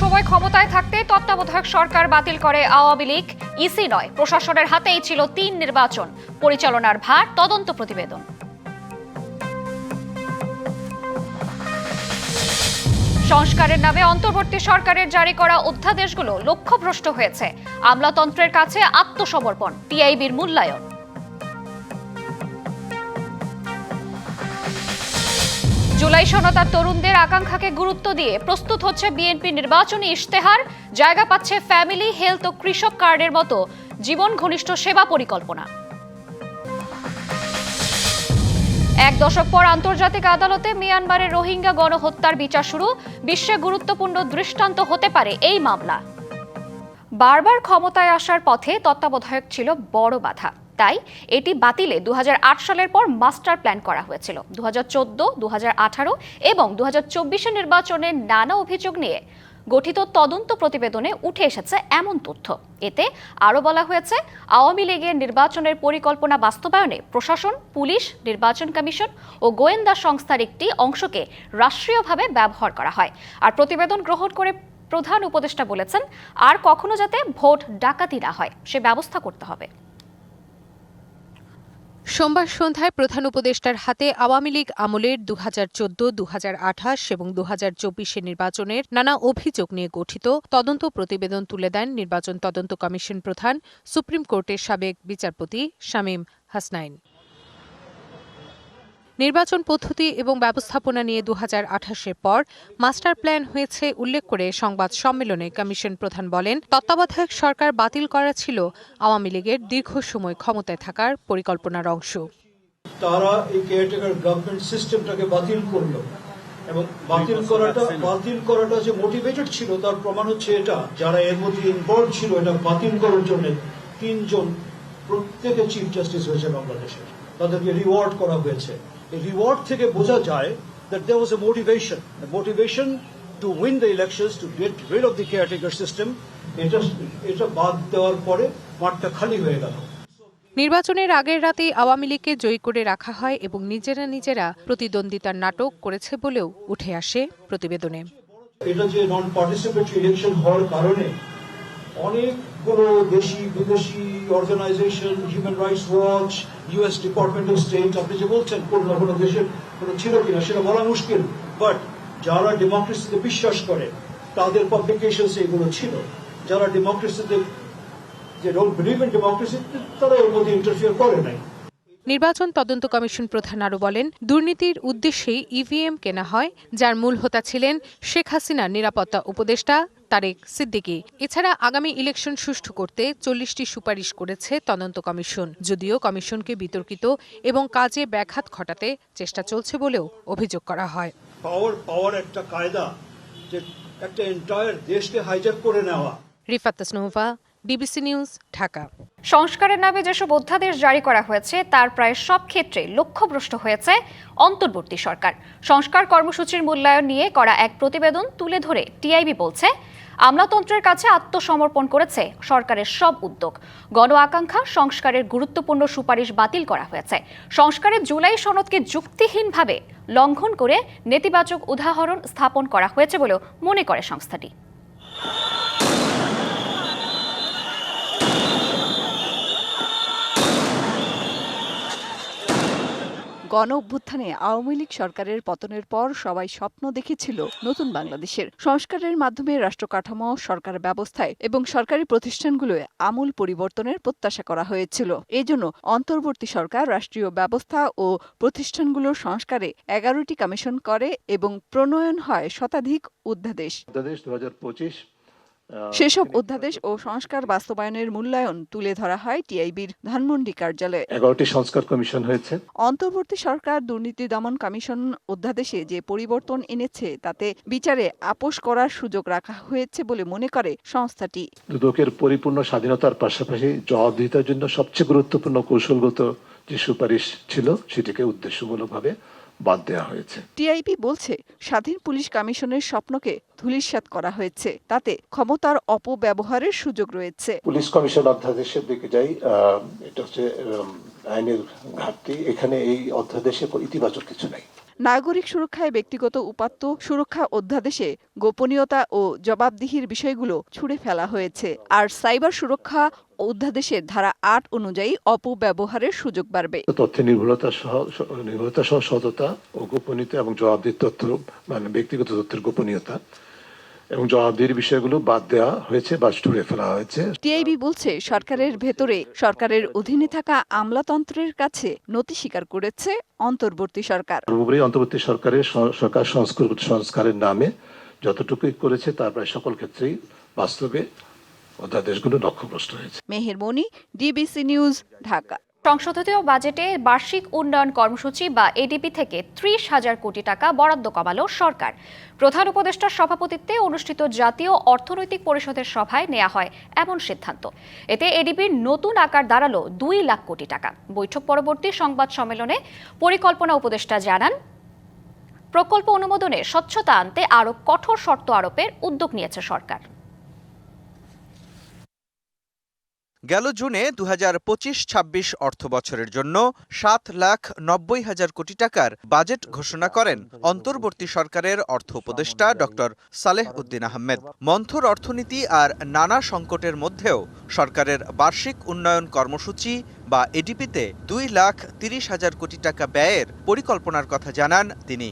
সময় ক্ষমতায় থাকতে তত্ত্বাবধায়ক সরকার বাতিল করে আওয়ামী লীগ। ইসি নয়, প্রশাসনের হাতেই ছিল ৩ নির্বাচন, পরিচালনার ভার তদন্ত প্রতিবেদন। সংস্কারের নামে অন্তর্বর্তী সরকারের জারি করা অধ্যাদেশগুলো লক্ষ্যভ্রষ্ট হয়েছে। আমলাতন্ত্রের কাছে আত্মসমর্পণ, টিআইবির মূল্যায়ন। জুলাই সনদ আর তরুণদের আকাঙ্ক্ষাকে গুরুত্ব দিয়ে প্রস্তুত হচ্ছে বিএনপি নির্বাচনী ইশতেহার। জায়গা পাচ্ছে ফ্যামিলি, হেলথ ও কৃষক কার্ডের মতো জীবন ঘনিষ্ঠ সেবা পরিকল্পনা। এক দশক পর আন্তর্জাতিক আদালতে মিয়ানমারের রোহিঙ্গা গণহত্যার বিচার শুরু। বিশ্বে গুরুত্বপূর্ণ দৃষ্টান্ত হতে পারে এই মামলা। বারবার ক্ষমতায় আসার পথে তত্ত্বাবধায়ক ছিল বড় বাধা, তাই এটি বাতিলে 2008 সালের পর মাস্টার প্ল্যান করা হয়েছিল। 2014, 2018 এবং 2024 নির্বাচনের নানা অভিযোগ নিয়ে গঠিত তদন্ত প্রতিবেদনে উঠে এসেছে এমন তথ্য। এতে আরও বলা হয়েছে, আওয়ামী লীগের নির্বাচনের পরিকল্পনা বাস্তবায়নে প্রশাসন, পুলিশ, নির্বাচন কমিশন ও গোয়েন্দা সংস্থার একটি অংশকে রাষ্ট্রীয়ভাবে ব্যবহার করা হয়। আর প্রতিবেদন গ্রহণ করে প্রধান উপদেষ্টা বলেছেন, আর কখনো যাতে ভোট ডাকাতি না হয় সে ব্যবস্থা করতে হবে। সোমবার সন্ধ্যায় প্রধান উপদেষ্টার হাতে আওয়ামী লীগ আমলের 2014, 2028 এবং 2024 নির্বাচনের নানা অভিযোগ নিয়ে গঠিত তদন্ত প্রতিবেদন তুলে দেন নির্বাচন তদন্ত কমিশন প্রধান, সুপ্রিম কোর্টের সাবেক বিচারপতি শামীম হাসনাইন। নির্বাচন পদ্ধতি এবং ব্যবস্থাপনা নিয়ে 2028-এর পর মাস্টার প্ল্যান হয়েছে উল্লেখ করে সংবাদ সম্মেলনে কমিশন প্রধান বলেন, তত্ত্বাবধায়ক সরকার বাতিল করা ছিল আওয়ামী লীগের দীর্ঘ সময় ক্ষমতায় থাকার পরিকল্পনার অংশ। তারা এই কেয়ারটেকার গভর্নমেন্ট সিস্টেমটাকে বাতিল করলো এবং বাতিল করাটা যে মোটিভেটেড ছিল তার প্রমাণ হচ্ছে এটা, যারা এর মধ্যে ইনভলভ ছিল এটা বাতিল করার জন্য 3 জন প্রত্যেকে চিফ জাস্টিস হয়েছে বাংলাদেশের, তাদেরকে রিওয়ার্ড করা হয়েছে। এই রিওয়ার্ড থেকে বোঝা যায় that there was a motivation to win the elections, to get rid of the caretaker system. এটা বাদ দেওয়ার পরে মাঠটা খালি হয়ে গেল। নির্বাচনের আগের রাতেই আওয়ামী লীগকে জয়ী করে রাখা হয় এবং নিজেরা প্রতিদ্বন্দ্বিতার নাটক করেছে বলেও উঠে আসে প্রতিবেদনে। এটা যে নন পার্টিসিপেটরি ইলেকশন হওয়ার কারণে অনেকগুলো দেশি বিদেশি organization, human rights watch, US department of state, আপনি যে বলছেন কোনো দেশের কোনো ছিল কিনা সেটা বলা মুশকিল, বাট যারা ডেমোক্রেসিতে বিশ্বাস করে তাদের পাবলিকেশনস এগুলো ছিল। যারা ডেমোক্রেসিতে যে ডোন্ট বিলিভ ইন ডেমোক্রেসি তারা এর মধ্যে ইন্টারফিয়ার করে নাই। নির্বাচন তদন্ত কমিশন প্রধান আরও বলেন, দুর্নীতির উদ্দেশ্যেই ইভিএম কেনা হয়, যার মূল হোতা ছিলেন শেখ হাসিনার নিরাপত্তা উপদেষ্টা তারেক সিদ্দিকী। এছাড়া আগামী ইলেকশন সুষ্ঠু করতে 40টি সুপারিশ করেছে তদন্ত কমিশন, যদিও কমিশনকে বিতর্কিত এবং কাজে ব্যাঘাত ঘটাতে চেষ্টা চলছে বলেও অভিযোগ করা হয়। পাওয়ার একটা কায়দা যে একটা এন্টায়ার দেশকে হাইজ্যাক করে নেওয়া। Rifat Tasnuva, DBC news, Dhaka. সংস্কারের নামে যেসব অধ্যাদেশ জারি করা হয়েছে তার প্রায় সব ক্ষেত্রে লক্ষ্যভ্রষ্ট হয়েছে অন্তর্বর্তী সরকার। সংস্কার কর্মসূচির মূল্যায়ন নিয়ে করা এক প্রতিবেদন তুলে ধরে টিআইবি বলছে, আমলাতন্ত্রের কাছে আত্মসমর্পণ করেছে সরকারের সব উদ্যোগ। গণ আকাঙ্ক্ষা সংস্কারের গুরুত্বপূর্ণ সুপারিশ বাতিল করা হয়েছে। সংস্কারের জুলাই সনদকে যুক্তিহীনভাবে লঙ্ঘন করে নেতিবাচক উদাহরণ স্থাপন করা হয়েছে বলেও মনে করে সংস্থাটি। গণ অভ্যুত্থানে আওয়ামী লীগ সরকারের পতনের পর সবাই স্বপ্ন দেখেছিল নতুন বাংলাদেশের। সংস্কারের মাধ্যমে রাষ্ট্রকাঠামো, সরকার ব্যবস্থায় এবং সরকারি প্রতিষ্ঠানগুলোয় আমূল পরিবর্তনের প্রত্যাশা করা হয়েছিল। এজন্য অন্তর্বর্তী সরকার রাষ্ট্রীয় ব্যবস্থা ও প্রতিষ্ঠানগুলোর সংস্কারে 11টি কমিশন করে এবং প্রণয়ন হয় শতাধিক অধ্যাদেশ। 2025 সেসব অধ্যাদেশ ও সংস্কার বাস্তবায়নের মূল্যায়ন তুলে ধরা হয় টিআইবির ধানমন্ডি কার্যালয়ে। 11টি সংস্কার কমিশন হয়েছে। অন্তর্বর্তী সরকার দুর্নীতি দমন কমিশন অধ্যাদেশে যে পরিবর্তন এনেছে তাতে বিচারে আপোষ করার সুযোগ রাখা হয়েছে বলে মনে করে সংস্থাটি। দুদকের পরিপূর্ণ স্বাধীনতার পাশাপাশি জবাবদিহিতার জন্য সবচেয়ে গুরুত্বপূর্ণ কৌশলগত যে সুপারিশ ছিল সেটিকে উদ্দেশ্যমূলকভাবে বাদ দেওয়া হয়েছে। টিআইবি বলছে, স্বাধীন পুলিশ কমিশনের স্বপ্নকে ধূলিসাৎ করা হয়েছে, তাতে ক্ষমতার অপব্যবহারের সুযোগ রয়েছে। পুলিশ কমিশন অধ্যাদেশের দিকে যাই, এটা হচ্ছে আইনের ঘাটতি। এখানে এই অধ্যাদেশে ইতিবাচক কিছু নাই। নাগরিক সুরক্ষায় ব্যক্তিগত উপাত্ত সুরক্ষা অধ্যাদেশে গোপনীয়তা ও জবাবদিহির বিষয়গুলো ছুড়ে ফেলা হয়েছে, আর সাইবার সুরক্ষা অধ্যাদেশের ধারা ৮ অনুযায়ী অপব্যবহারের সুযোগ বাড়বে। তথ্যের নির্ভুলতা সহ সততা ও গোপনীয়তা এবং জবাবদিহির তথ্য মানে ব্যক্তিগত তথ্যের গোপনীয়তা এবং জবাবদিহির বিষয়গুলো বাদ দেওয়া হয়েছে বা ছুড়ে ফেলা হয়েছে। টিআইবি বলছে সরকারের ভেতরে সরকারের অধীনে থাকা আমলাতন্ত্রের কাছে নতি স্বীকার করেছে অন্তর্বর্তী সরকার। সর্বোপরি অন্তর্বর্তী সরকার সংস্কারের নামে যতটুকুই করেছে তার প্রায় সকল ক্ষেত্রেই বাস্তবে অধ্যাদেশগুলো লক্ষ্যভ্রষ্ট হয়েছে। মেহের মনি, ডিবিসি নিউজ, ঢাকা। সংশোধিত বাজেটে বার্ষিক উন্নয়ন কর্মসূচি বা এডিপি থেকে ৩০,০০০ কোটি টাকা বরাদ্দ কমালো সরকার। প্রধান উপদেষ্টার সভাপতিত্বে অনুষ্ঠিত জাতীয় অর্থনৈতিক পরিষদের সভায় নেওয়া হয় এমন সিদ্ধান্ত। এতে এডিপির নতুন আকার দাঁড়ালো ২ লাখ কোটি টাকা। বৈঠক পরবর্তী সংবাদ সম্মেলনে পরিকল্পনা উপদেষ্টা জানান, প্রকল্প অনুমোদনে স্বচ্ছতা আনতে আরও কঠোর শর্ত আরোপের উদ্যোগ নিয়েছে সরকার। গেল জুনে 2025-26 অর্থবছরের জন্য 7,90,000 কোটি টাকার বাজেট ঘোষণা করেন অন্তর্বর্তী সরকারের অর্থ উপদেষ্টা ডক্টর সালেহ উদ্দিন আহমেদ। মন্থর অর্থনীতি আর নানা সংকটের মধ্যেও সরকারের বার্ষিক উন্নয়ন কর্মসূচি বা এডিপিতে 2,30,000 কোটি টাকা ব্যয়ের পরিকল্পনার কথা জানান তিনি।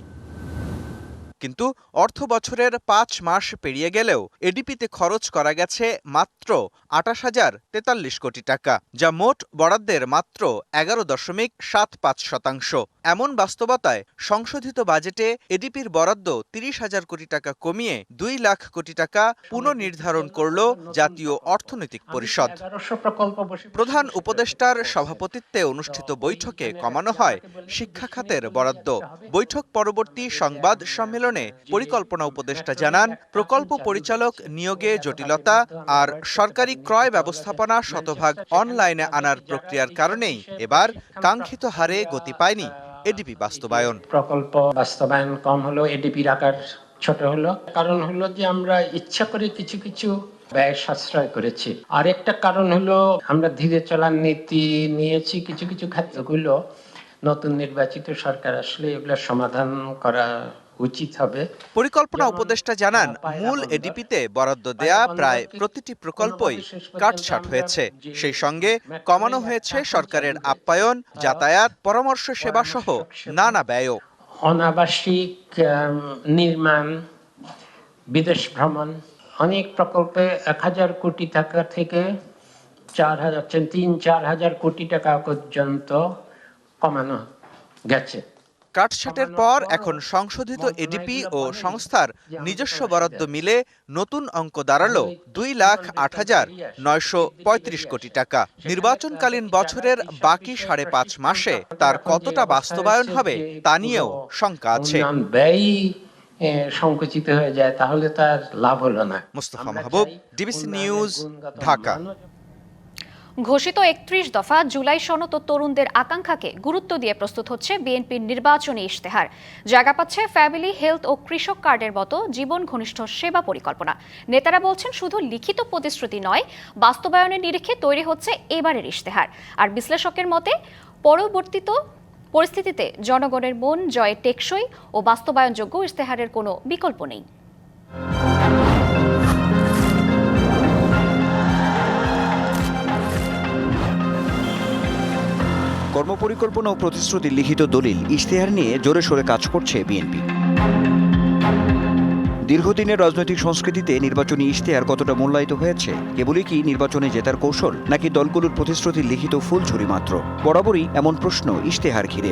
কিন্তু অর্থ বছরের 5 মাস পেরিয়ে গেলেও এডিপিতে খরচ করা গেছে মাত্র 28,043 কোটি টাকা, যা মোট বরাদ্দের মাত্র 11.75%। এমন বাস্তবতায় সংশোধিত বাজেটে এডিপির বরাদ্দ 30,000 কোটি টাকা কমিয়ে 2 লাখ কোটি টাকা পুনর্নির্ধারণ করল জাতীয় অর্থনৈতিক পরিষদ। প্রধান উপদেষ্টার সভাপতিত্বে অনুষ্ঠিত বৈঠকে কমানো হয় শিক্ষা খাতের বরাদ্দ। বৈঠক পরবর্তী সংবাদ সম্মেলনে পরিকল্পনা উপদেষ্টা জানান, প্রকল্প পরিচালক নিয়োগে জটিলতা আর সরকারি ক্রয় ব্যবস্থাপনা শতভাগ অনলাইনে আনার প্রক্রিয়ার কারণেই এবার কাঙ্ক্ষিত হারে গতি পায়নি এডিপি বাস্তবায়ন। প্রকল্প বাস্তবায়ন কম হলো, এডিপির আকার ছোট হলো। কারণ হলো যে আমরা ইচ্ছা করে কিছু কিছু ব্যয় সাশ্রয় করেছি। আরেকটা কারণ হলো আমরা ধীরে চলার নীতি নিয়েছি। কিছু কিছু ক্ষেত্রগুলো নতুন নির্বাচিত সরকার আসলে এগুলোর সমাধান করা উচিত হবে। পরিকল্পনা উপদেষ্টা জানান, মূল এডিপিতে বরাদ্দ দেয়া প্রায় প্রতিটি প্রকল্পই কাটছাট হয়েছে। সেই সঙ্গে কমানো হয়েছে সরকারের আপ্যায়ন, যাতায়াত, পরামর্শ সেবা সহ নানা ব্যয়ও। অনাবাসিক নির্মাণ, বিদেশ ভ্রমণ, অনেক প্রকল্পে 1,000 কোটি টাকা থেকে 3-4 হাজার কোটি টাকা পর্যন্ত কমানো গেছে। কাটছাটের পর এখন সংশোধিত এডিপি ও সংস্থার নিজস্ব বরাদ্দ মিলে নতুন অঙ্ক দাঁড়ালো 2,08,935 কোটি টাকা। নির্বাচনকালীন বছরের বাকি 5.5 মাসে তার কতটা বাস্তবায়ন হবে তা নিয়েও শঙ্কা আছে। ব্যয় সংকুচিত হয়ে যায় তাহলে তার লাভ হলো না। মুস্তাফা মাহবুব, ডিবিসি নিউজ, ঢাকা। ঘোষিত 31 দফা জুলাই সনদ ও তরুণদের আকাঙ্ক্ষাকে গুরুত্ব দিয়ে প্রস্তুত হচ্ছে বিএনপির নির্বাচনী ইশতেহার। জায়গা পাচ্ছে ফ্যামিলি হেলথ ও কৃষক কার্ডের মতো জীবন ঘনিষ্ঠ সেবা পরিকল্পনা। নেতারা বলছেন, শুধু লিখিত প্রতিশ্রুতি নয়, বাস্তবায়নের নিরিখে তৈরি হচ্ছে এবারের ইশতেহার। আর বিশ্লেষকের মতে পরবর্তীত পরিস্থিতিতে জনগণের মন জয়ে টেকসই ও বাস্তবায়নযোগ্য ইশতেহারের কোনো বিকল্প নেই। কর্মপরিকল্পনা ও প্রতিশ্রুতির লিখিত দলিল ইশতেহার নিয়ে জোরে সোরে কাজ করছে বিএনপি। দীর্ঘদিনের রাজনৈতিক সংস্কৃতিতে নির্বাচনী ইশতেহার কতটা মূল্যায়িত হয়েছে? কেবলই কি নির্বাচনে জেতার কৌশল, নাকি দলগুলোর প্রতিশ্রুতির লিখিত ফুলঝুরি মাত্র? বরাবরই এমন প্রশ্ন ইশতেহার ঘিরে।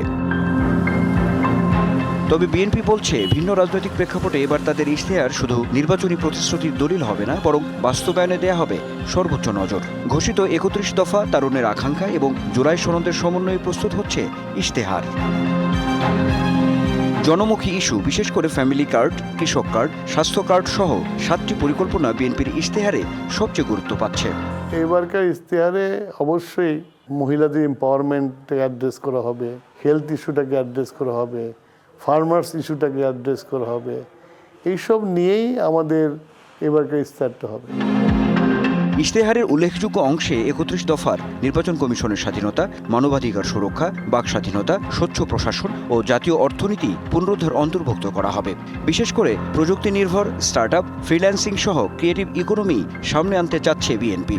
তবে বিএনপি বলছে, ভিন্ন রাজনৈতিক প্রেক্ষাপটে এবার তাদের ইশতেহার শুধু নির্বাচনী প্রতিশ্রুতির দলিল হবে না, বরং বাস্তবায়নে দেয়া হবে সর্বোচ্চ নজর। ঘোষিত 31 দফা, তারুণের আকাঙ্ক্ষা এবং জুলাই সনদের সমন্বয়ে প্রস্তুত হচ্ছে ইশতেহার। জনমুখী ইস্যু, বিশেষ করে ফ্যামিলি কার্ড, কৃষক কার্ড, স্বাস্থ্য কার্ড সহ 7টি পরিকল্পনা বিএনপির ইশতেহারে সবচেয়ে গুরুত্ব পাচ্ছে। এবারকার ইশতেহারে অবশ্যই মহিলাদের এম্পাওয়ারমেন্টকে অ্যাড্রেস করা হবে, হেলথ ইস্যুটাকে অ্যাড্রেস করা হবে, ফার্মার্স ইস্যুটাকে অ্যাড্রেস করা হবে। এইসব নিয়েই আমাদের এবারকার ইশতেহারটা হবে। ইশতেহারের উল্লেখযোগ্য অংশে ৩১ দফার নির্বাচন কমিশনের স্বাধীনতা, মানবাধিকার সুরক্ষা, বাক স্বাধীনতা, স্বচ্ছ প্রশাসন ও জাতীয় অর্থনীতি পুনরুদ্ধার অন্তর্ভুক্ত করা হবে। বিশেষ করে প্রযুক্তি নির্ভর স্টার্টআপ, ফ্রিল্যান্সিং সহ ক্রিয়েটিভ ইকোনমি সামনে আনতে চাচ্ছে বিএনপি।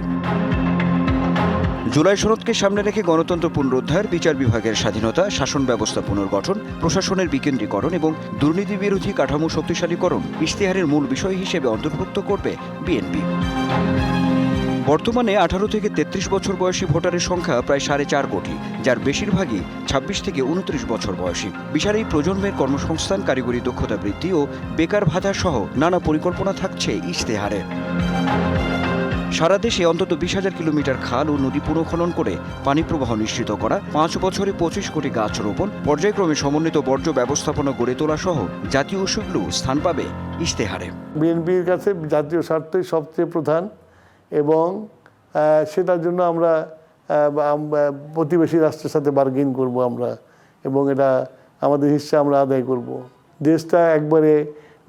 জুলাই সনদকে সামনে রেখে গণতন্ত্র পুনরুদ্ধার, বিচার বিভাগের স্বাধীনতা, শাসন ব্যবস্থা পুনর্গঠন, প্রশাসনের বিকেন্দ্রীকরণ এবং দুর্নীতি বিরোধী কাঠামো শক্তিশালীকরণ ইশতেহারের মূল বিষয় হিসেবে অন্তর্ভুক্ত করবে বিএনপি। বর্তমানে 18 থেকে 33 বছর বয়সী ভোটারের সংখ্যা প্রায় 4.5 কোটি, যার বেশিরভাগই 26 থেকে 29 বছর বয়সী। বিশাল এই প্রজন্মের কর্মসংস্থান, কারিগরি দক্ষতা বৃদ্ধি ও বেকার ভাতা সহ নানা পরিকল্পনা থাকছে ইশতেহারে। সারা দেশে অন্তত 20,000 কিলোমিটার খাল ও নদী পুনঃখনন করে পানি প্রবাহ নিশ্চিত করা, 5 বছরে 25 কোটি গাছ রোপণ, পর্যায়ক্রমে সমন্বিত বর্জ্য ব্যবস্থাপনা গড়ে তোলা সহ জাতীয় ইস্যুগুলো স্থান পাবে ইশতেহারে। বিএনপির কাছে জাতীয় স্বার্থই সবচেয়ে প্রধান এবং সেটার জন্য আমরা প্রতিবেশী রাষ্ট্রের সাথে বার্গেন করব আমরা, এবং এটা আমাদের হিস্সা আমরা আদায় করব। দেশটা একবারে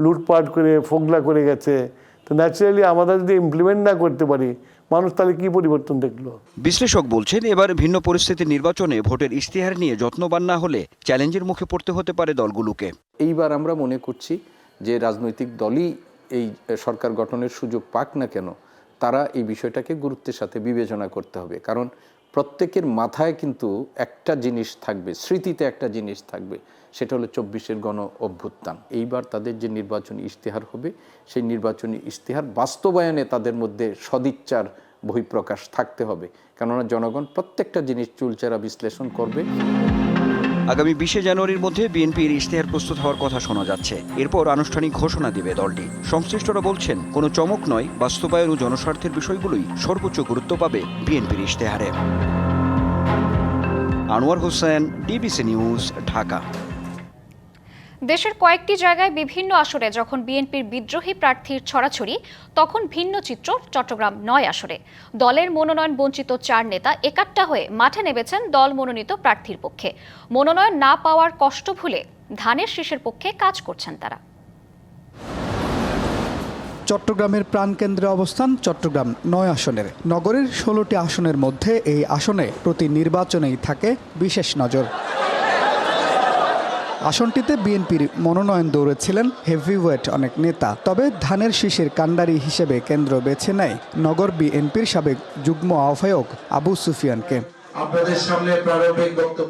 লুটপাট করে ফোগলা করে গেছে, তো ন্যাচারালি আমরা যদি ইমপ্লিমেন্ট না করতে পারি, মানুষ তাহলে কি পরিবর্তন দেখলো? বিশ্লেষক বলছেন, এবার ভিন্ন পরিস্থিতির নির্বাচনে ভোটের ইশতেহার নিয়ে যত্নবান না হলে চ্যালেঞ্জের মুখে পড়তে হতে পারে দলগুলোকে। এইবার আমরা মনে করছি যে রাজনৈতিক দলই এই সরকার গঠনের সুযোগ পাক না কেন, তারা এই বিষয়টাকে গুরুত্বের সাথে বিবেচনা করতে হবে। কারণ প্রত্যেকের মাথায় কিন্তু একটা জিনিস থাকবে, স্মৃতিতে একটা জিনিস থাকবে, সেটা হলো 24-এর গণ অভ্যুত্থান। এইবার তাদের যে নির্বাচনী ইশতেহার হবে, সেই নির্বাচনী ইশতেহার বাস্তবায়নে তাদের মধ্যে সদিচ্ছার বহিঃপ্রকাশ থাকতে হবে, কেননা জনগণ প্রত্যেকটা জিনিস চুলচেরা বিশ্লেষণ করবে। আগামী 20 জানুয়ারির মধ্যে বিএনপির ইশতেহার প্রস্তুত হওয়ার কথা শোনা যাচ্ছে। এরপর আনুষ্ঠানিক ঘোষণা দিবে দলটি। সংশ্লিষ্টরা বলছেন, কোনো চমক নয়, বাস্তবায়ন ও জনস্বার্থের বিষয়গুলোই সর্বোচ্চ গুরুত্ব পাবে বিএনপির ইশতেহারে। Anwar Hossain, DBC news, Dhaka. দেশের কয়েকটি জায়গায় বিভিন্ন আসনে যখন বিএনপির বিদ্রোহী প্রার্থীর ছড়াছড়ি, তখন ভিন্ন চিত্র চট্টগ্রাম 9 আসনে। দলের মনোনয়ন বঞ্চিত 4 নেতা একাট্টা হয়ে মাঠে নেমেছেন দল মনোনীত প্রার্থীর পক্ষে। মনোনয়ন না পাওয়ার কষ্ট ভুলে ধানের শীষের পক্ষে কাজ করছেন তারা। চট্টগ্রামের প্রাণকেন্দ্রে অবস্থান চট্টগ্রাম 9 আসনের। নগরের 16টি আসনের মধ্যে এই আসনে প্রতি নির্বাচনেই থাকে বিশেষ নজর। আসনটিতে বিএনপির মনোনয়ন দৌড়েছিলেন হেভিওয়েট অনেক নেতা, তবে ধানের শীষের কাণ্ডারি হিসেবে কেন্দ্র বেছে নেয় নগর বিএনপির সাবেক যুগ্ম আহ্বায়ক আবু সুফিয়ানকে।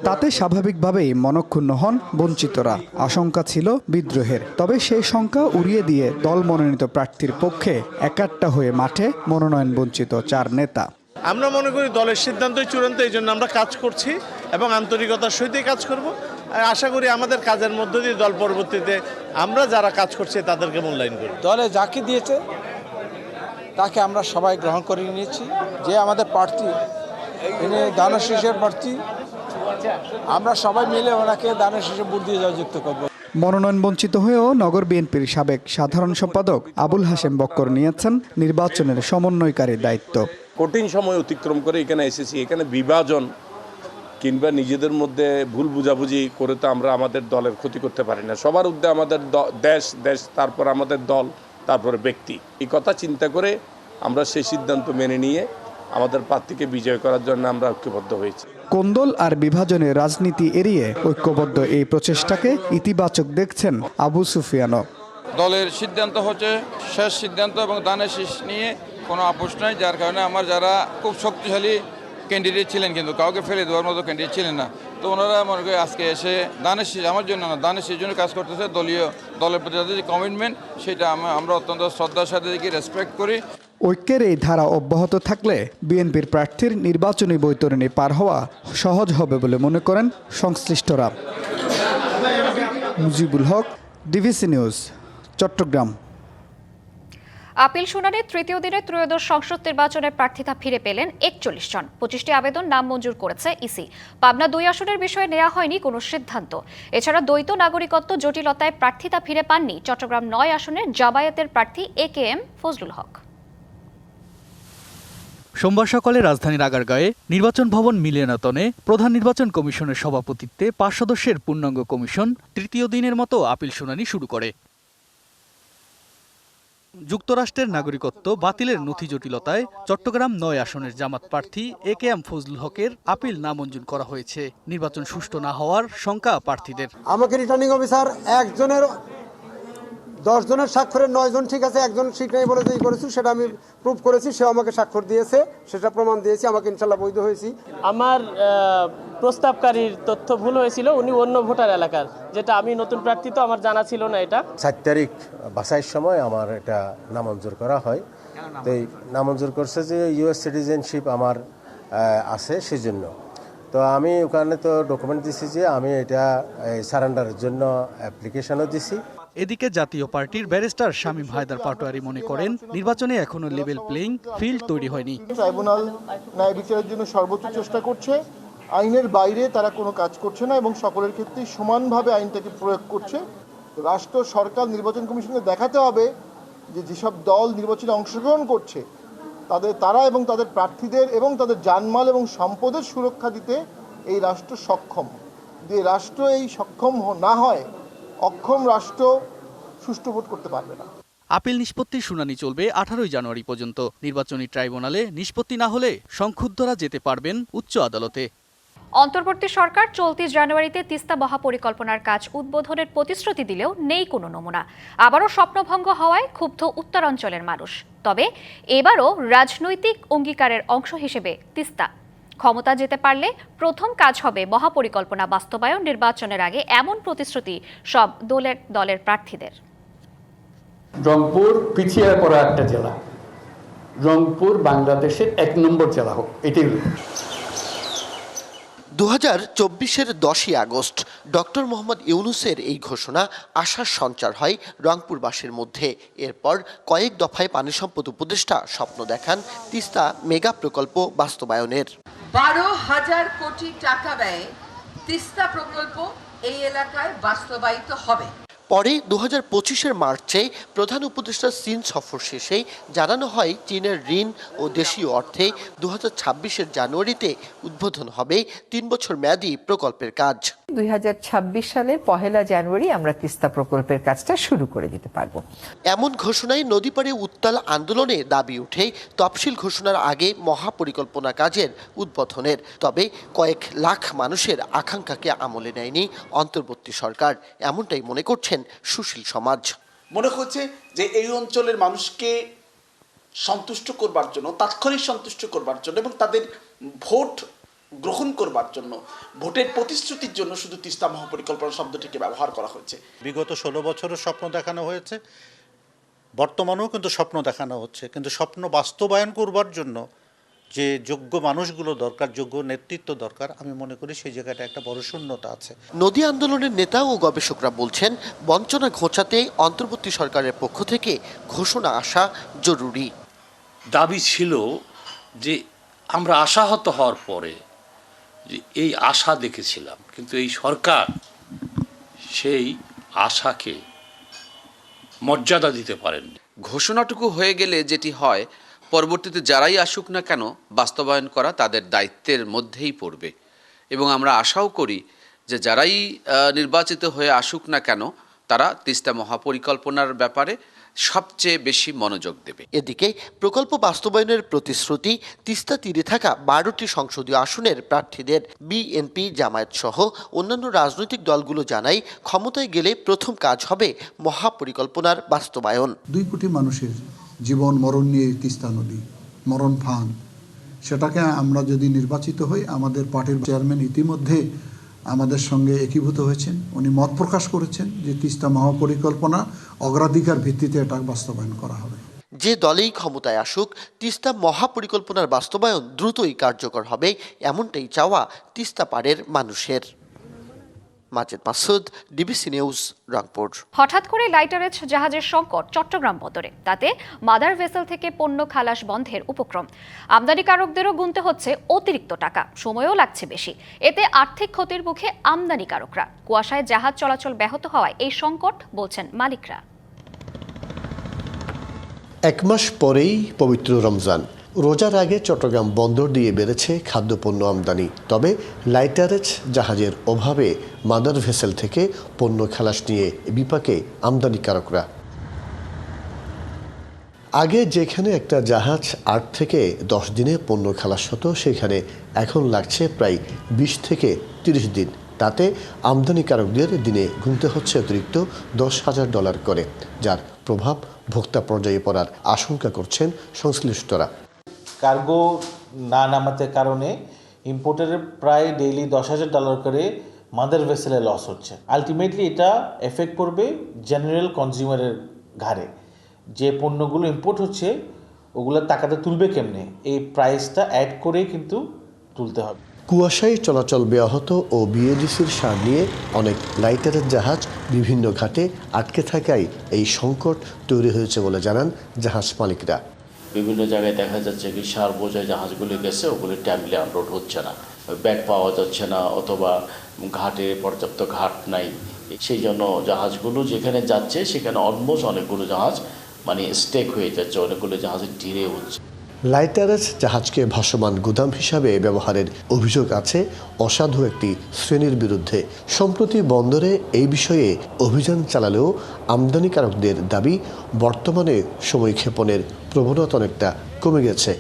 তাতে স্বাভাবিকভাবেই মনক্ষুণ্ণ হন বঞ্চিতরা। আশঙ্কা ছিল বিদ্রোহের, তবে সেই শঙ্কা উড়িয়ে দিয়ে দল মনোনীত প্রার্থীর পক্ষে একাট্টা হয়ে মাঠে মনোনয়ন বঞ্চিত 4 নেতা। আমরা মনে করি দলের সিদ্ধান্তই চূড়ান্ত, এই জন্য আমরা কাজ করছি এবং আন্তরিকতার সহিতই কাজ করব। আশা করি আমাদের কাজের মধ্য দিয়ে দল পরবর্তীতে আমরা যারা কাজ করছি তাদেরকে মূল্যায়ন করি। দলে যাকে দিয়েছে তাকে আমরা সবাই গ্রহণ করে নিয়েছি। যে আমাদের প্রার্থী, ইনি ধানের শীষের প্রার্থী, আমরা সবাই মিলে ওনাকে ধানের শীষে ভোট দিয়ে জয়যুক্ত করব। মনোনয়ন বঞ্চিত হয়েও নগর বিএনপির সাবেক সাধারণ সম্পাদক আবুল হাশেম বক্কর নিয়েছেন নির্বাচনের সমন্বয়কারীর দায়িত্ব। কঠিন সময় অতিক্রম করে এখানে এসেছি। এখানে বিভাজন কিংবা নিজেদের মধ্যে ভুল বুঝাবুঝি করে তো আমরা আমাদের দলের ক্ষতি করতে পারি না। সবার উদ্দেশ্যে আমাদের দেশ, তারপর আমাদের দল, তারপরে ব্যক্তি। এই কথা চিন্তা করে আমরা সেই সিদ্ধান্ত মেনে নিয়ে আমাদের প্রার্থীকে বিজয় করার জন্য আমরা ঐক্যবদ্ধ হয়েছি। কোন্দল আর বিভাজনের রাজনীতি এড়িয়ে ঐক্যবদ্ধ এই প্রচেষ্টাকে ইতিবাচক দেখছেন আবু সুফিয়ানও। দলের সিদ্ধান্ত হচ্ছে শেষ সিদ্ধান্ত এবং ধানের শীষ নিয়ে কোনো আপোষ নাই, যার কারণে আমার যারা খুব শক্তিশালী ক্যান্ডিডেট ছিলেন কিন্তু কাউকে ফেলে দেওয়ার মতো ক্যান্ডিডেট ছিলেন না, তো ওনারা মনে করি আজকে এসে ধানের শীষ আমার জন্য না, ধানের শীষের জন্য কাজ করতেছে। দলের প্রতি যে কমিটমেন্ট, সেটা আমরা অত্যন্ত শ্রদ্ধার সাথে দেখি, রেসপেক্ট করি। ঐক্যের এই ধারা অব্যাহত থাকলে বিএনপির প্রার্থীর নির্বাচনী বৈতরণী পার হওয়া সহজ হবে বলে মনে করেন সংশ্লিষ্টরা। Mujibul Haque, DBC news, Chittagong. Appeal শুনানির তৃতীয় দিনে ত্রয়োদশ সংসদ নির্বাচনের প্রার্থিতা ফিরে পেলেন 41 জন। 25টি আবেদন নাম মঞ্জুর করেছে ইসি। পাবনা 2 আসনের বিষয়ে নেওয়া হয়নি কোনো সিদ্ধান্ত। এছাড়া দ্বৈত নাগরিকত্ব জটিলতায় প্রার্থিতা ফিরে পাননি চট্টগ্রাম 9 আসনের জামায়াতের প্রার্থী AKM ফজলুল হক। সোমবার সকালে রাজধানীর আগারগাঁয়ে নির্বাচন ভবন মিলনায়তনে প্রধান নির্বাচন কমিশনের সভাপতিত্বে 5 সদস্যের পূর্ণাঙ্গ কমিশন তৃতীয় দিনের মতো আপিল শুনানি শুরু করে। যুক্তরাষ্ট্রের নাগরিকত্ব বাতিলের নথি জটিলতায় চট্টগ্রাম ৯ আসনের জামাত প্রার্থী AKM ফজলুল হকের আপিল নামঞ্জুর করা হয়েছে। নির্বাচন সুষ্ঠু না হওয়ার শঙ্কা প্রার্থীদের। আমাকে রিটার্নিং অফিসার 10 জনের স্বাক্ষরের 9 জন ঠিক আছে, একজন ঠিক নেই বলে যে করেছি সেটা আমি প্রুভ করেছি, সে আমাকে স্বাক্ষর দিয়েছে, সেটা প্রমাণ দিয়েছি, আমাকে ইনশাল্লাহ বৈধ হয়েছি। আমার প্রস্তাবকারীর তথ্য ভুল হয়েছিল, উনি অন্য ভোটার এলাকার, যেটা আমি নতুন প্রার্থী তো আমার জানা ছিল না। এটা 7 তারিখ বাছাইয়ের সময় আমার এটা নামঞ্জুর করা হয়। তো এই নামঞ্জুর করছে যে US সিটিজেনশিপ আমার আছে সেজন্য। তো আমি ওখানে তো ডকুমেন্ট দিছি যে আমি এটা সারেন্ডারের জন্য অ্যাপ্লিকেশনও দিছি। এদিকে জাতীয় পার্টির ব্যারিস্টার শামীম হায়দার পাটোয়ারি মনে করেন নির্বাচনে এখনো লেভেল প্লেইং ফিল্ড তৈরি হয়নি। ট্রাইব্যুনাল ন্যায় বিচারের জন্য সর্বোচ্চ চেষ্টা করছে, আইনের বাইরে তারা কোনো কাজ করছে না এবং সকলের ক্ষেত্রে সমানভাবে আইনটাকে প্রয়োগ করছে। রাষ্ট্র সরকার নির্বাচন কমিশনকে দেখাতে হবে যে যেসব দল নির্বাচনে অংশগ্রহণ করছে তারা এবং তাদের প্রার্থীদের এবং তাদের জানমাল এবং সম্পদের সুরক্ষা দিতে এই রাষ্ট্র সক্ষম। যে রাষ্ট্র এই সক্ষম না হয়, অক্ষম রাষ্ট্র সুষ্ঠু ভোট করতে পারবে না। আপিল নিষ্পত্তির শুনানি চলবে 18 জানুয়ারি পর্যন্ত। নির্বাচনী ট্রাইব্যুনালে নিষ্পত্তি না হলে সংক্ষুব্ধরা যেতে পারবেন উচ্চ আদালতে। অন্তর্বর্তী সরকার চলতি জানুয়ারিতে তিস্তা মহাপরিকল্পনার কাজ উদ্বোধনের প্রতিশ্রুতি দিলেও নেই কোনো নমুনা। আবারও স্বপ্নভঙ্গ হওয়ায় ক্ষুব্ধ উত্তরাঞ্চলের মানুষ। তবে এবারও রাজনৈতিক অঙ্গীকারের অংশ হিসেবে তিস্তা ক্ষমতা যেতে পারলে প্রথম কাজ হবে মহাপরিকল্পনা বাস্তবায়ন। নির্বাচনের আগে এমন প্রতিশ্রুতি সব দলের প্রার্থীদের। রংপুর পিছিয়ে পড়া একটা জেলা, রংপুর বাংলাদেশের 1 নম্বর জেলা হোক, এটাই 2024-এর 10ই আগস্ট ডক্টর মোহাম্মদ ইউনূসের এই ঘোষণা আশার সঞ্চার হয় রংপুরবাসীর মধ্যে। এরপর কয়েক দফায় পানি সম্পদ উপদেষ্টা স্বপ্ন দেখান তিস্তা মেগা প্রকল্প বাস্তবায়নের। 12,000 কোটি টাকা ব্যয়ে তিস্তা প্রকল্প এই এলাকায় বাস্তবায়িত হবে। পরে 2025-এর মার্চে প্রধান উপদেষ্টা চীন সফর শেষে জানানো হয় চীনের ঋণ ও দেশীয় অর্থে 2026-এর জানুয়ারিতে উদ্বোধন হবে 3 বছর মেয়াদী প্রকল্পের কাজ। 2026 সালের 1 জানুয়ারি আমরা তিস্তা প্রকল্পের কাজটা শুরু করে দিতে পারবো। এমন ঘোষণায় নদীপাড়ে উত্তাল আন্দোলনে দাবি উঠে তফসিল ঘোষণার আগে মহাপরিকল্পনা কাজের উদ্বোধনের। তবে কয়েক লাখ মানুষের আকাঙ্ক্ষাকে আমলে নেয়নি অন্তর্বর্তী সরকার, এমনটাই মনে করছেন সুশীল সমাজ। মনে হচ্ছে যে এই অঞ্চলের মানুষকে সন্তুষ্ট করবার জন্য, তাৎক্ষণিক সন্তুষ্ট করবার জন্য এবং তাদের ভোট গ্রহণ করবার জন্য, ভোটের প্রতিশ্রুতির জন্য শুধু তিস্তা মহাপরিকল্পনা শব্দটিকে ব্যবহার করা হয়েছে। বিগত 16 বছরের স্বপ্ন দেখানো হয়েছে, বর্তমানেও কিন্তু স্বপ্ন দেখানো হচ্ছে, কিন্তু স্বপ্ন বাস্তবায়ন করবার জন্য যে যোগ্য মানুষগুলো দরকার, যোগ্য নেতৃত্ব দরকার, আমি মনে করি সেই জায়গাটা একটা বড় শূন্যতা আছে। নদী আন্দোলনের নেতা ও গবেষকরা বলছেন বঞ্চনা ঘোচাতে অন্তর্বর্তী সরকারের পক্ষ থেকে ঘোষণা আসা জরুরি। দাবি ছিল যে আমরা আশাহত হওয়ার পরে যে এই আশা দেখেছিলাম, কিন্তু এই সরকার সেই আশাকে মর্যাদা দিতে পারেননি। ঘোষণাটুকু হয়ে গেলে যেটি হয়, পরবর্তীতে যারাই আসুক না কেন বাস্তবায়ন করা তাদের দায়িত্বের মধ্যেই পড়বে। এবং আমরা আশাও করি যে যারাই নির্বাচিত হয়ে আসুক না কেন তারা তিস্তা মহাপরিকল্পনার ব্যাপারে সবচেয়ে বেশি মনোযোগ দেবে। এদিকে প্রকল্প বাস্তবায়নের প্রতিশ্রুতি তিস্তা তীরে থাকা 12টি সংসদীয় আসনের প্রার্থীদের। বিএনপি, জামায়াত সহ অন্যান্য রাজনৈতিক দলগুলো জানায় ক্ষমতায় গেলে প্রথম কাজ হবে মহাপরিকল্পনার বাস্তবায়ন। 2 কোটি মানুষের জীবন মরণ নিয়ে তিস্তা নদী, মরণ ফান, সেটাকে আমরা যদি নির্বাচিত হই, আমাদের পার্টির চেয়ারম্যান ইতিমধ্যে আমাদের সঙ্গে একীভূত হয়েছেন। উনি মত প্রকাশ করেছেন যে তিস্তা মহাপরিকল্পনা অগ্রাধিকার ভিত্তিতে এটা বাস্তবায়ন করা হবে। যে দলেই ক্ষমতায় আসুক, তিস্তা মহাপরিকল্পনার বাস্তবায়ন দ্রুতই কার্যকর হবে, এমনটাই চাওয়া তিস্তা পাড়ের মানুষের। Majed Masud, DBC news, Rangpur. হঠাৎ করে লাইটারেজ জাহাজের সংকট চট্টগ্রাম বন্দরে, তাতে মাদার ভেসেল থেকে পণ্য খালাস বন্ধের উপক্রম। আমদানিকারকদেরও গুনতে হচ্ছে অতিরিক্ত টাকা, সময়ও লাগছে বেশি। এতে আর্থিক ক্ষতির মুখে আমদানিকারকরা। কুয়াশায় জাহাজ চলাচল ব্যাহত হওয়ায় এই সংকট বলছেন মালিকরা। 1 মাস পরেই পবিত্র রমজান। রোজার আগে চট্টগ্রাম বন্দর দিয়ে বেড়েছে খাদ্যপণ্য আমদানি। তবে লাইটারেজ জাহাজের অভাবে মাদার ভেসেল থেকে পণ্য খালাস নিয়ে বিপাকে আমদানিকারকরা। আগে যেখানে একটা জাহাজ 8 থেকে 10 দিনে পণ্য খালাস হতো সেখানে এখন লাগছে প্রায় 20 থেকে 30 দিন। তাতে আমদানিকারকদের দিনে গুনতে হচ্ছে অতিরিক্ত $10,000 করে, যার প্রভাব ভোক্তা পর্যায়ে পড়ার আশঙ্কা করছেন সংশ্লিষ্টরা। কার্গো না নামাতে কারণে ইম্পোর্টারের প্রায় ডেইলি $10,000 করে মাদার ভেসেলে লস হচ্ছে। আলটিমেটলি এটা এফেক্ট করবে জেনারেল কনজিউমারের ঘাড়ে। যে পণ্যগুলো ইম্পোর্ট হচ্ছে ওগুলোর টাকাটা তুলবে কেমনে, এই প্রাইসটা অ্যাড করেই কিন্তু তুলতে হবে। কুয়াশায় চলাচল ব্যাহত ও বিএডিসির সার নিয়ে অনেক লাইটারের জাহাজ বিভিন্ন ঘাটে আটকে থাকায় এই সংকট তৈরি হয়েছে বলে জানান জাহাজ মালিকরা। বিভিন্ন জায়গায় দেখা যাচ্ছে কি সার বোঝায় জাহাজগুলি গেছে, ওগুলি টাইমলি আনলোড হচ্ছে না, ব্যাগ পাওয়া যাচ্ছে না, অথবা ঘাটে পর্যাপ্ত ঘাট নাই। সেই জন্য জাহাজগুলো যেখানে যাচ্ছে সেখানে অলমোস্ট অনেকগুলো জাহাজ স্টেক হয়ে যাচ্ছে, অনেকগুলো জাহাজের ঢিরে হচ্ছে। লাইটারেজ জাহাজকে ভাসমান গুদাম হিসাবে ব্যবহারের অভিযোগ আছে অসাধু একটি শ্রেণীর বিরুদ্ধে। সম্প্রতি বন্দরে এই বিষয়ে অভিযান চালালেও আমদানিকারকদের দাবি বর্তমানে সময়ক্ষেপণের প্রবণতা অনেকটা কমে গেছে।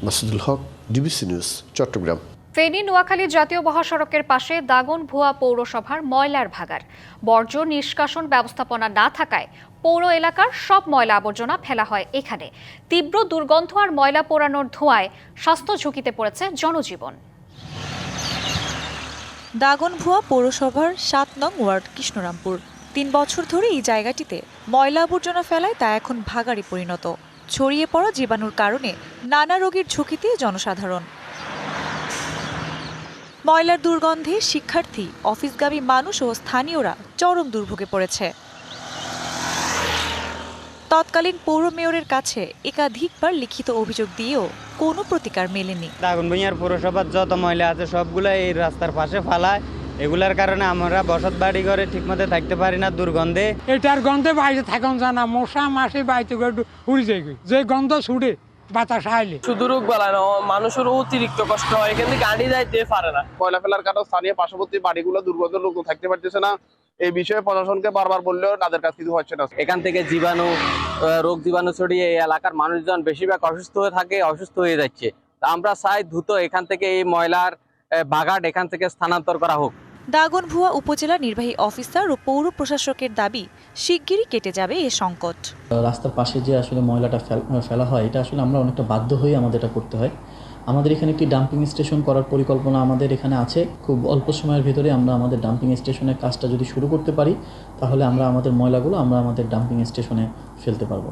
মাসুদুল হক, ডিবিসি নিউজ, চট্টগ্রাম। ফেনী নোয়াখালী জাতীয় মহাসড়কের পাশে দাগনভূয়া পৌরসভার ময়লার ভাগার। বর্জ্য নিষ্কাশন ব্যবস্থাপনা না থাকায় পৌর এলাকার সব ময়লা আবর্জনা ফেলা হয় এখানে। তীব্র দুর্গন্ধ আর ময়লা পোড়ানোর ধোঁয়ায় স্বাস্থ্য ঝুঁকিতে পড়েছে জনজীবন। দাগনভূয়া পৌরসভার 7 নং ওয়ার্ড কৃষ্ণরামপুর। 3 বছর ধরে এই জায়গাটিতে ময়লা আবর্জনা ফেলায় তা এখন ভাগাড়ে পরিণত। ছড়িয়ে পড়া জীবাণুর কারণে নানা রোগের ঝুঁকিতে জনসাধারণ। ময়লার দুর্গন্ধে শিক্ষার্থী, অফিসগামী মানুষ ও স্থানীয়রা চরম দুর্ভোগে পড়েছে। তৎকালীন পৌর মেয়রের কাছে একাধিকবার লিখিত অভিযোগ দিয়েও কোনো প্রতিকার মেলেনি। দাগনভূঞার পৌরসভার যত ময়লা আছে সবগুলো এই রাস্তার পাশে ফালায়। এগুলার কারণে আমরা বসত বাড়ি ঘরে ঠিকমতো থাকতে পারি না, দুর্গন্ধে। এটার গন্ধে বাইরে থাকুন জানা, মশা মাসি বাইতে উড়ে যায়, যে গন্ধ ছুটে বাতাস আইলে শুধু রোগ বাড়ানো, মানুষের অতিরিক্ত কষ্ট হয়, এখান থেকে গাড়ি যাইতে পারে না। ময়লা ফেলার কারণে স্থানীয় পার্শ্ববর্তী বাড়িগুলো দুর্গন্ধ লোক থাকতে পারতেছে না। এই বিষয়ে প্রশাসনকে বারবার বললেও তাদের কাছে কিছু হচ্ছে না। এখান থেকে রোগ জীবাণু ছড়িয়ে এই এলাকার মানুষজন বেশিরভাগ অসুস্থ হয়ে থাকে, অসুস্থ হয়ে যাচ্ছে। আমরা চাই দ্রুত এখান থেকে এই ময়লার বাগাট এখান থেকে স্থানান্তর করা হোক। দাগনভূয়া উপজেলা নির্বাহী অফিসার ও পৌর প্রশাসকের দাবি শিগগিরই কেটে যাবে এই সংকট। রাস্তার পাশে যে আসলে ময়লাটা ফেলা হয়, এটা আসলে আমরা অনেকটা বাধ্য হয়ে আমাদের এটা করতে হয়। আমাদের এখানে একটি ডাম্পিং স্টেশন করার পরিকল্পনা আমাদের এখানে আছে। খুব অল্প সময়ের ভিতরে আমরা আমাদের ডাম্পিং স্টেশনের কাজটা যদি শুরু করতে পারি, তাহলে আমরা আমাদের ময়লাগুলো আমাদের ডাম্পিং স্টেশনে ফেলতে পারবো।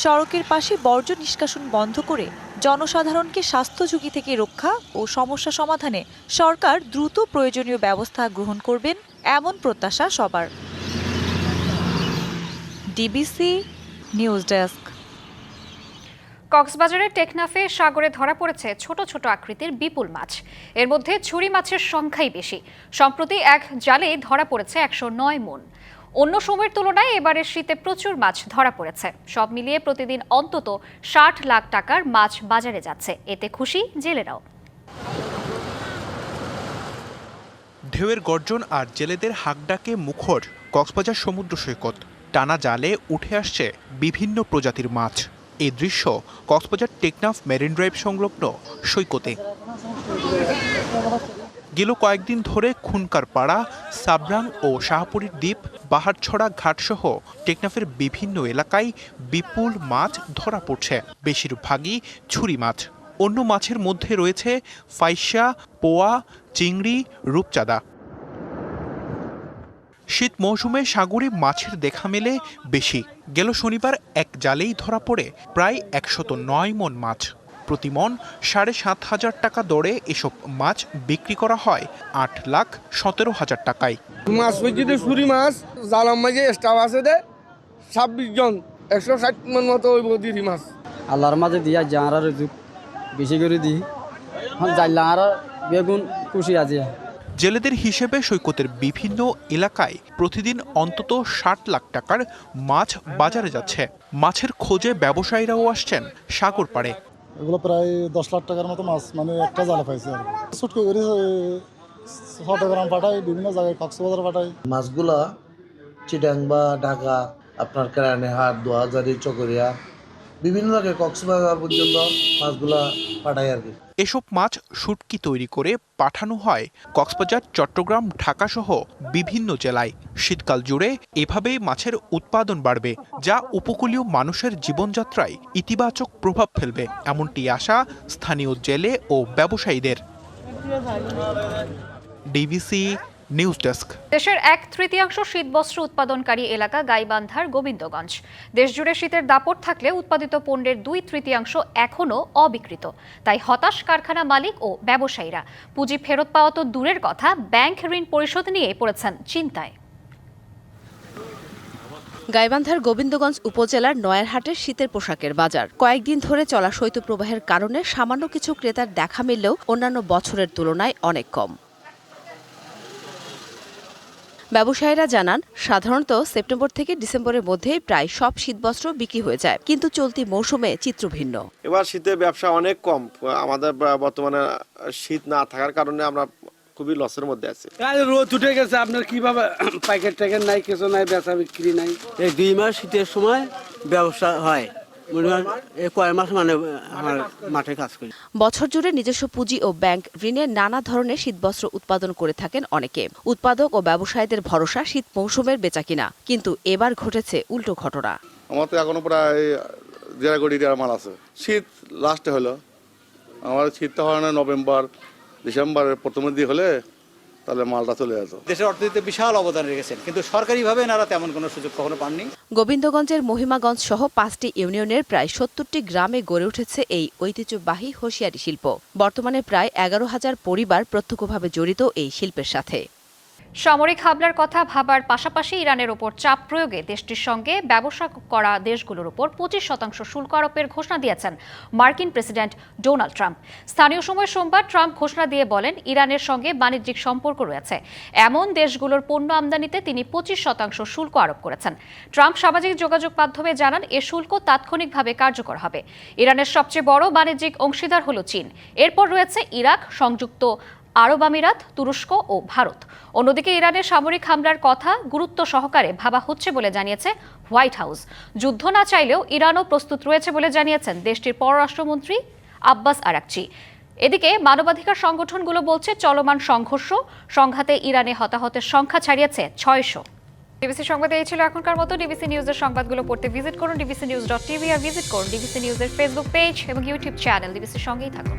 সড়কের পাশে বর্জ্য নিষ্কাশন বন্ধ করে জনসাধারণকে স্বাস্থ্য ঝুঁকি থেকে রক্ষা ও সমস্যা সমাধানে সরকার দ্রুত প্রয়োজনীয় ব্যবস্থা গ্রহণ করবেন, এমন প্রত্যাশা সবার। DBC news desk. কক্সবাজারের টেকনাফে সাগরে ধরা পড়েছে ছোট ছোট আকৃতির বিপুল মাছ। এর মধ্যে ছুরি মাছের সংখ্যাই বেশি। সম্প্রতি এক জালে ধরা পড়েছে 109 মণ। অন্য সময়ের তুলনায় এবারের শীতে প্রচুর মাছ ধরা পড়েছে। সব মিলিয়ে প্রতিদিন অন্তত 60 লাখ টাকার মাছ বাজারে যাচ্ছে। এতে খুশি জেলেরাও। ঢেউয়ের গর্জন আর জেলেদের হাঁকডাকে মুখর কক্সবাজার সমুদ্র সৈকত। টানা জালে উঠে আসছে বিভিন্ন প্রজাতির মাছ। এই দৃশ্য কক্সবাজার টেকনাফ মেরিন ড্রাইভ সংলগ্ন সৈকতে। গেল কয়েকদিন ধরে খুনকার পাড়া, সাবরাং ও শাহপুরীর দ্বীপ, বাহারছড়া ঘাটসহ টেকনাফের বিভিন্ন এলাকায় বিপুল মাছ ধরা পড়ছে। বেশিরভাগই ছুরি মাছ। অন্য মাছের মধ্যে রয়েছে ফাইসা, পোয়া, চিংড়ি, রূপচাঁদা। শীত মৌসুমে সাগরে মাছের দেখা মেলে বেশি। গেল শনিবার এক জালেই ধরা পড়ে প্রায় 109 মণ মাছ। প্রতি মণ 7,500 টাকা দরে এসব মাছ বিক্রি করা হয় 8,17,000 টাকায়। মাছ পেয়েছি ছুরি মাছ, জালাম মাঝে স্টাফ আছে 26 জন, 160 মণ মতো ওই বদিরি মাছ। আল্লাহর মাঝে দিয়া যাঁরা বেশি করে দিই, জানলা আর বেগুন খুশি আছে। জেলেদের হিসেবে সৈকতের বিভিন্ন এলাকায় প্রতিদিন অন্তত 60 লাখ টাকার মাছ বাজারে যাচ্ছে। মাছের খোঁজে ব্যবসায়ীরাও আসছেন সাগর পাড়ে। এগুলো প্রায় 10 লাখ টাকার মতো মাছ একটা জালে পাইছে। ছুটকি করে চট্টগ্রাম পাঠাই, বিভিন্ন জায়গায় কক্সবাজার পাঠাই। মাছগুলা চিটাং বা ঢাকা আপনার কেরানীহাট, দোহাজারি, চকরিয়া, বিভিন্ন জায়গায় কক্সবাজার পর্যন্ত মাছগুলা পাঠায় আর কি। এসব মাছ শুটকি তৈরি করে পাঠানো হয় কক্সবাজার, চট্টগ্রাম, ঢাকা সহ বিভিন্ন জেলায়। শীতকাল জুড়ে এভাবেই মাছের উৎপাদন বাড়বে, যা উপকূলীয় মানুষের জীবনযাত্রায় ইতিবাচক প্রভাব ফেলবে, এমনটি আশা স্থানীয় জেলে ও ব্যবসায়ীদের। DBC news desk. দেশের 1/3 শীতবস্ত্র উৎপাদনকারী এলাকা গাইবান্ধার গোবিন্দগঞ্জ। দেশজুড়ে শীতের দাপট থাকলে উৎপাদিত পণ্যের 2/3 এখনও অবিকৃত। তাই হতাশ কারখানা মালিক ও ব্যবসায়ীরা। পুঁজি ফেরত পাওয়া তো দূরের কথা, ব্যাংক ঋণ পরিশোধ নিয়ে পড়েছেন চিন্তায়। গাইবান্ধার গোবিন্দগঞ্জ উপজেলার নয়ারহাটের শীতের পোশাকের বাজার। কয়েকদিন ধরে চলা শৈত্যপ্রবাহের কারণে সামান্য কিছু ক্রেতার দেখা মিললেও অন্যান্য বছরের তুলনায় অনেক কম। ব্যবসায়ীরা জানান, সাধারণত সেপ্টেম্বর থেকে ডিসেম্বরের মধ্যে প্রায় সব শীতবস্ত্র বিক্রি হয়ে যায়, কিন্তু চলতি মৌসুমে চিত্র ভিন্ন। এবার শীতে ব্যবসা অনেক কম। আমাদের বর্তমানে শীত না থাকার কারণে আমরা খুবই লসের মধ্যে আছি। রোদ উঠে গেছে, আপনার কিভাবে প্যাকেট ট্যাকেট নাই, কিছু নাই, বেচা বিক্রি নাই। এই 2 মাস শীতের সময় ব্যবসা হয়, কয় মাস মানে আমার মাঠে কাজ করি। বছর জুড়ে নিজস্ব পুঁজি ও ব্যাংক ঋণে নানা ধরনের শীতবস্ত্র উৎপাদন করে থাকেন অনেকে। উৎপাদক ও ব্যবসায়ীদের ভরসা শীত মৌসুমের বেচাকিনা, কিন্তু এবার ঘটেছে উল্টো ঘটনা। আমার তো এখনো প্রায় 1.5 কোটি টাকার মাল আছে। শীত লাস্টে হলো, আমার শীতটা হয় না নভেম্বর ডিসেম্বরের প্রথমের দিকে হলে তাহলে মালটা চলে যেত। দেশের অর্থনীতিতে বিশাল অবদান রেখেছেন, কিন্তু সরকারিভাবে এনারা তেমন কোনো সুযোগ কখনো পাননি। গোবিন্দগঞ্জের মহিমাগঞ্জ সহ 5টি ইউনিয়নের প্রায় 70টি গ্রামে গড়ে উঠেছে এই ঐতিহ্যবাহী হোসিয়ারি শিল্প। বর্তমানে প্রায় 11,000 পরিবার প্রত্যক্ষভাবে জড়িত এই শিল্পের সাথে। সামরিক হামলার কথা ভাবার পাশাপাশি ইরানের ওপর চাপ প্রয়োগে দেশটির সঙ্গে ব্যবসা করা দেশগুলোর উপর 25% শুল্ক আরোপের ঘোষণা দিয়েছেন মার্কিন প্রেসিডেন্ট ডোনাল্ড ট্রাম্প। স্থানীয় সময় সোমবার ট্রাম্প ঘোষণা দিয়ে বলেন, ইরানের সঙ্গে বাণিজ্যিক সম্পর্ক রয়েছে এমন দেশগুলোর পণ্য আমদানিতে তিনি 25% শুল্ক আরোপ করেছেন। ট্রাম্প সামাজিক যোগাযোগ মাধ্যমে জানান, এ শুল্ক তাৎক্ষণিকভাবে কার্যকর হবে। ইরানের সবচেয়ে বড় বাণিজ্যিক অংশীদার হল চীন, এরপর রয়েছে ইরাক, সংযুক্ত আরব আমিরাত, তুরস্ক ও ভারত। অন্যদিকে ইরানের সামরিক হামলার কথা গুরুত্ব সহকারে ভাবা হচ্ছে বলে জানিয়েছে হোয়াইট হাউস। যুদ্ধ না চাইলেও ইরানও প্রস্তুত রয়েছে বলে জানিয়েছেন দেশটির পররাষ্ট্রমন্ত্রী আব্বাস আরাকচি। এদিকে মানবাধিকার সংগঠনগুলো বলছে, চলমান সংঘাতে ইরানে হতাহতের সংখ্যা ছাড়িয়েছে 600। ডিবিসি সংবাদে এই ছিল এখনকার মতো। ডিবিসি নিউজের সংবাদগুলো পড়তে ভিজিট করুন dbcnews.tv আর ভিজিট করুন ডিবিসি নিউজের ফেসবুক পেজ এবং ইউটিউব চ্যানেল। ডিবিসির সঙ্গেই থাকুন।